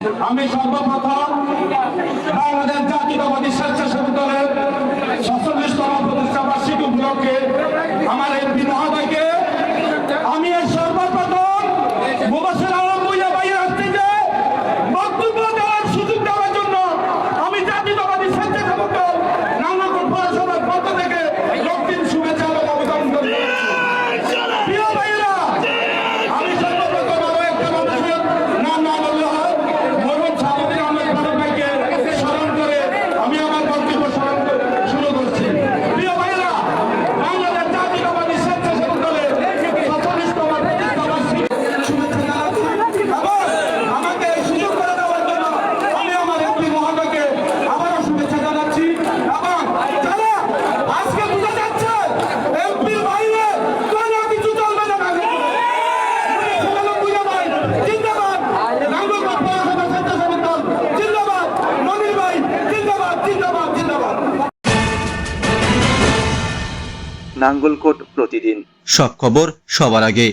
আমি সর্বপ্রথম বাংলাদেশ জাতীয়তাবাদী স্বেচ্ছাসেবক দলের ৪৭তম প্রতিষ্ঠা বার্ষিকী উপলক্ষে আমার এমপি মহোদয়কে আমি সর্বপ্রথম মুবাশশির আলম ভূঁইয়া ভাইয়ের কাছ থেকে বক্তব্য দেওয়ার সুযোগ দেওয়ার জন্য আমি জাতীয়তাবাদী স্বেচ্ছাসেবক দল নাঙ্গলকোট পৌরসভার পক্ষ থেকে রক্তিম শুভেচ্ছা এবং অভিনন্দন করি। প্রিয় ভাইয়েরা, আমি সর্বপ্রথম আরো একটা মানুষের নাম না বললে হয়, মরহুম সালাউদ্দিন আহমেদ ফারুক ভাইকে স্মরণ করে আমি আমার বক্তব্য শুরু করছি। প্রিয় ভাইয়েরা, বাংলাদেশ জাতীয়তাবাদী স্বেচ্ছাসেবক দলের ৪৭তম প্রতিষ্ঠা বার্ষিকী শুভেচ্ছা জানাচ্ছি এবং আমাকে এই সুযোগ করে দেওয়ার জন্য আমি আমার এমপি মহোদয়কে আবারও শুভেচ্ছা জানাচ্ছি। এবং যারা আজকে বুঝা যাচ্ছে এমপির বাইরে কোনো কিছু চলবে না, জিন্দাবাদ, নাঙ্গলকোট পৌরসভা স্বেচ্ছাসেবক দল জিন্দাবাদ, মনির ভাই জিন্দাবাদ, জিন্দাবাদ, জিন্দাবাদ। নাঙ্গলকোট প্রতিদিন, সব খবর সবার আগে।